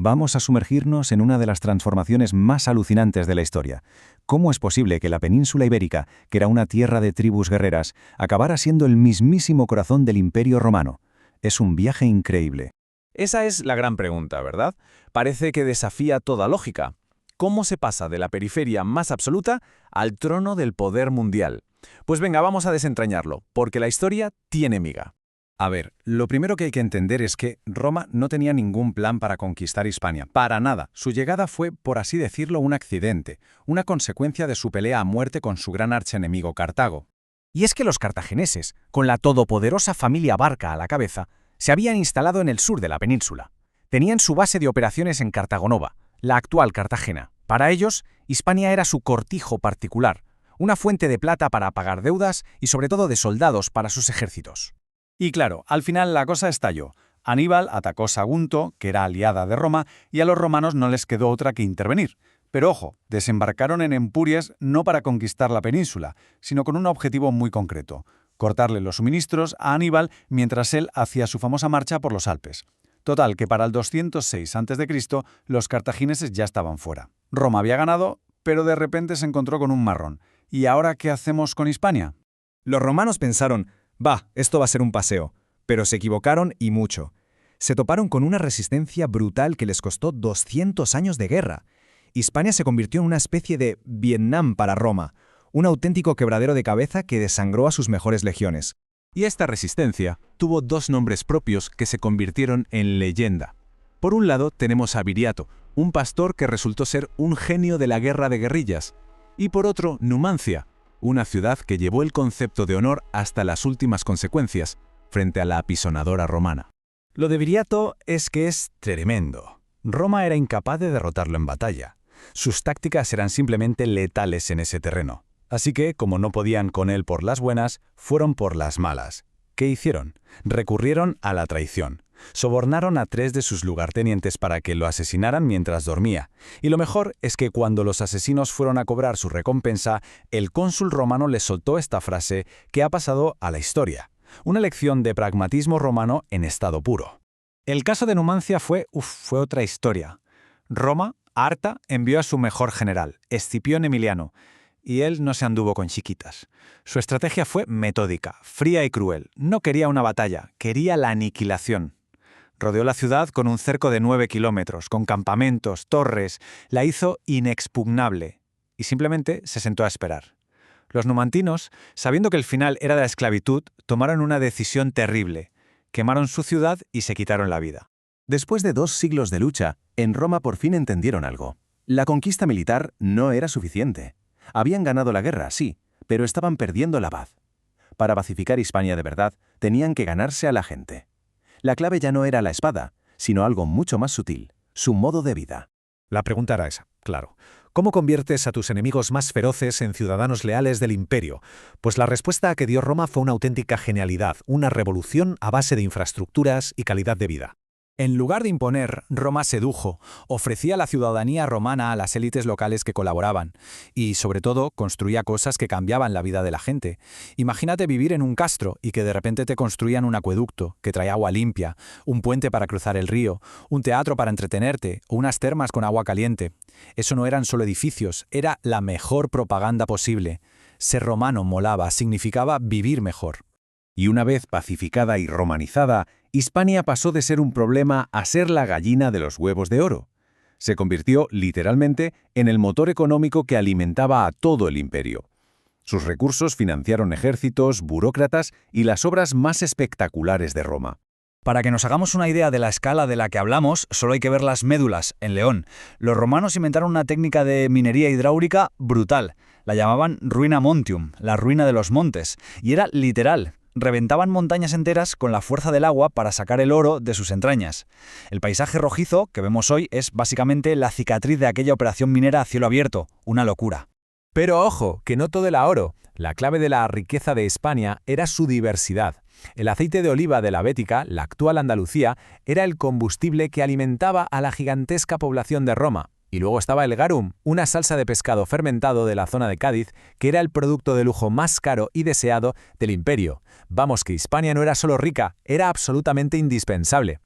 vamos a sumergirnos en una de las transformaciones más alucinantes de la historia. ¿Cómo es posible que la península ibérica, que era una tierra de tribus guerreras, acabara siendo el mismísimo corazón del Imperio Romano? Es un viaje increíble. Esa es la gran pregunta, ¿verdad? Parece que desafía toda lógica. ¿Cómo se pasa de la periferia más absoluta al trono del poder mundial? Pues venga, vamos a desentrañarlo, porque la historia tiene miga. A ver, lo primero que hay que entender es que Roma no tenía ningún plan para conquistar Hispania, para nada. Su llegada fue, por así decirlo, un accidente, una consecuencia de su pelea a muerte con su gran archienemigo Cartago. Y es que los cartagineses, con la todopoderosa familia Barca a la cabeza, se habían instalado en el sur de la península. Tenían su base de operaciones en Cartagonova, la actual Cartagena. Para ellos, Hispania era su cortijo particular, una fuente de plata para pagar deudas y sobre todo de soldados para sus ejércitos. Y claro, al final la cosa estalló. Aníbal atacó Sagunto, que era aliada de Roma, y a los romanos no les quedó otra que intervenir. Pero ojo, desembarcaron en Empúries no para conquistar la península, sino con un objetivo muy concreto: cortarle los suministros a Aníbal mientras él hacía su famosa marcha por los Alpes. Total, que para el 206 a.C. los cartagineses ya estaban fuera. Roma había ganado, pero de repente se encontró con un marrón. ¿Y ahora qué hacemos con Hispania? Los romanos pensaron, esto va a ser un paseo, pero se equivocaron y mucho. Se toparon con una resistencia brutal que les costó 200 años de guerra. Hispania se convirtió en una especie de Vietnam para Roma, un auténtico quebradero de cabeza que desangró a sus mejores legiones. Y esta resistencia tuvo dos nombres propios que se convirtieron en leyenda. Por un lado tenemos a Viriato, un pastor que resultó ser un genio de la guerra de guerrillas, y por otro Numancia, una ciudad que llevó el concepto de honor hasta las últimas consecuencias, frente a la apisonadora romana. Lo de Viriato es que es tremendo. Roma era incapaz de derrotarlo en batalla. Sus tácticas eran simplemente letales en ese terreno. Así que, como no podían con él por las buenas, fueron por las malas. ¿Qué hicieron? Recurrieron a la traición. Sobornaron a 3 de sus lugartenientes para que lo asesinaran mientras dormía. Y lo mejor es que cuando los asesinos fueron a cobrar su recompensa, el cónsul romano les soltó esta frase que ha pasado a la historia. Una lección de pragmatismo romano en estado puro. El caso de Numancia fue otra historia. Roma, harta, envió a su mejor general, Escipión Emiliano, y él no se anduvo con chiquitas. Su estrategia fue metódica, fría y cruel. No quería una batalla, quería la aniquilación. Rodeó la ciudad con un cerco de 9 kilómetros, con campamentos, torres, la hizo inexpugnable y simplemente se sentó a esperar. Los numantinos, sabiendo que el final era de la esclavitud, tomaron una decisión terrible. Quemaron su ciudad y se quitaron la vida. Después de 2 siglos de lucha, en Roma por fin entendieron algo. La conquista militar no era suficiente. Habían ganado la guerra, sí, pero estaban perdiendo la paz. Para pacificar Hispania de verdad, tenían que ganarse a la gente. La clave ya no era la espada, sino algo mucho más sutil: su modo de vida. La pregunta era esa, claro. ¿Cómo conviertes a tus enemigos más feroces en ciudadanos leales del imperio? Pues la respuesta que dio Roma fue una auténtica genialidad, una revolución a base de infraestructuras y calidad de vida. En lugar de imponer, Roma sedujo, ofrecía la ciudadanía romana a las élites locales que colaboraban y, sobre todo, construía cosas que cambiaban la vida de la gente. Imagínate vivir en un castro y que de repente te construían un acueducto que traía agua limpia, un puente para cruzar el río, un teatro para entretenerte o unas termas con agua caliente. Eso no eran solo edificios, era la mejor propaganda posible. Ser romano molaba, significaba vivir mejor. Y una vez pacificada y romanizada, Hispania pasó de ser un problema a ser la gallina de los huevos de oro. Se convirtió, literalmente, en el motor económico que alimentaba a todo el imperio. Sus recursos financiaron ejércitos, burócratas y las obras más espectaculares de Roma. Para que nos hagamos una idea de la escala de la que hablamos, solo hay que ver las médulas, en León. Los romanos inventaron una técnica de minería hidráulica brutal. La llamaban ruina montium, la ruina de los montes, y era literal. Reventaban montañas enteras con la fuerza del agua para sacar el oro de sus entrañas. El paisaje rojizo que vemos hoy es básicamente la cicatriz de aquella operación minera a cielo abierto, una locura. Pero ojo, que no todo era oro. La clave de la riqueza de Hispania era su diversidad. El aceite de oliva de la Bética, la actual Andalucía, era el combustible que alimentaba a la gigantesca población de Roma. Y luego estaba el garum, una salsa de pescado fermentado de la zona de Cádiz, que era el producto de lujo más caro y deseado del imperio. Vamos, que Hispania no era solo rica, era absolutamente indispensable.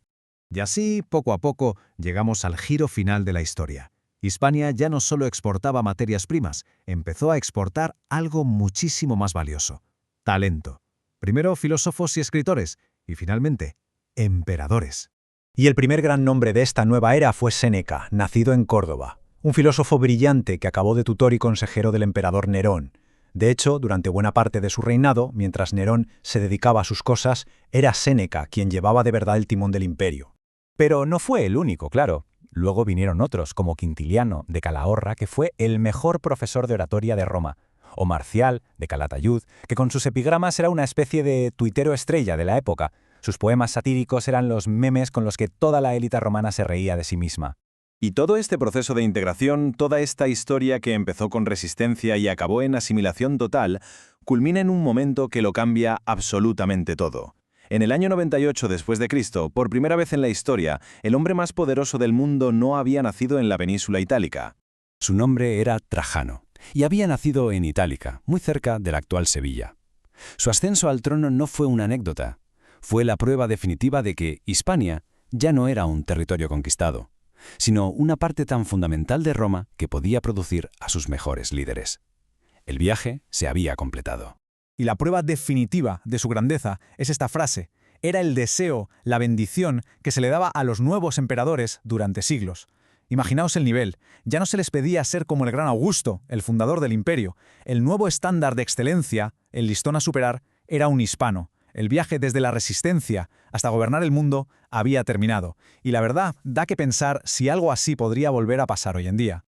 Y así, poco a poco, llegamos al giro final de la historia. Hispania ya no solo exportaba materias primas, empezó a exportar algo muchísimo más valioso: talento. Primero filósofos y escritores, y finalmente, emperadores. Y el primer gran nombre de esta nueva era fue Séneca, nacido en Córdoba, un filósofo brillante que acabó de tutor y consejero del emperador Nerón. De hecho, durante buena parte de su reinado, mientras Nerón se dedicaba a sus cosas, era Séneca quien llevaba de verdad el timón del imperio. Pero no fue el único, claro. Luego vinieron otros, como Quintiliano, de Calahorra, que fue el mejor profesor de oratoria de Roma, o Marcial, de Calatayud, que con sus epigramas era una especie de tuitero estrella de la época. Sus poemas satíricos eran los memes con los que toda la élite romana se reía de sí misma. Y todo este proceso de integración, toda esta historia que empezó con resistencia y acabó en asimilación total, culmina en un momento que lo cambia absolutamente todo. En el año 98 después de Cristo, por primera vez en la historia, el hombre más poderoso del mundo no había nacido en la península itálica. Su nombre era Trajano, y había nacido en Itálica, muy cerca de la actual Sevilla. Su ascenso al trono no fue una anécdota, fue la prueba definitiva de que Hispania ya no era un territorio conquistado, sino una parte tan fundamental de Roma que podía producir a sus mejores líderes. El viaje se había completado. Y la prueba definitiva de su grandeza es esta frase: era el deseo, la bendición que se le daba a los nuevos emperadores durante siglos. Imaginaos el nivel. Ya no se les pedía ser como el gran Augusto, el fundador del imperio. El nuevo estándar de excelencia, el listón a superar, era un hispano. El viaje desde la resistencia hasta gobernar el mundo había terminado. Y la verdad, da que pensar si algo así podría volver a pasar hoy en día.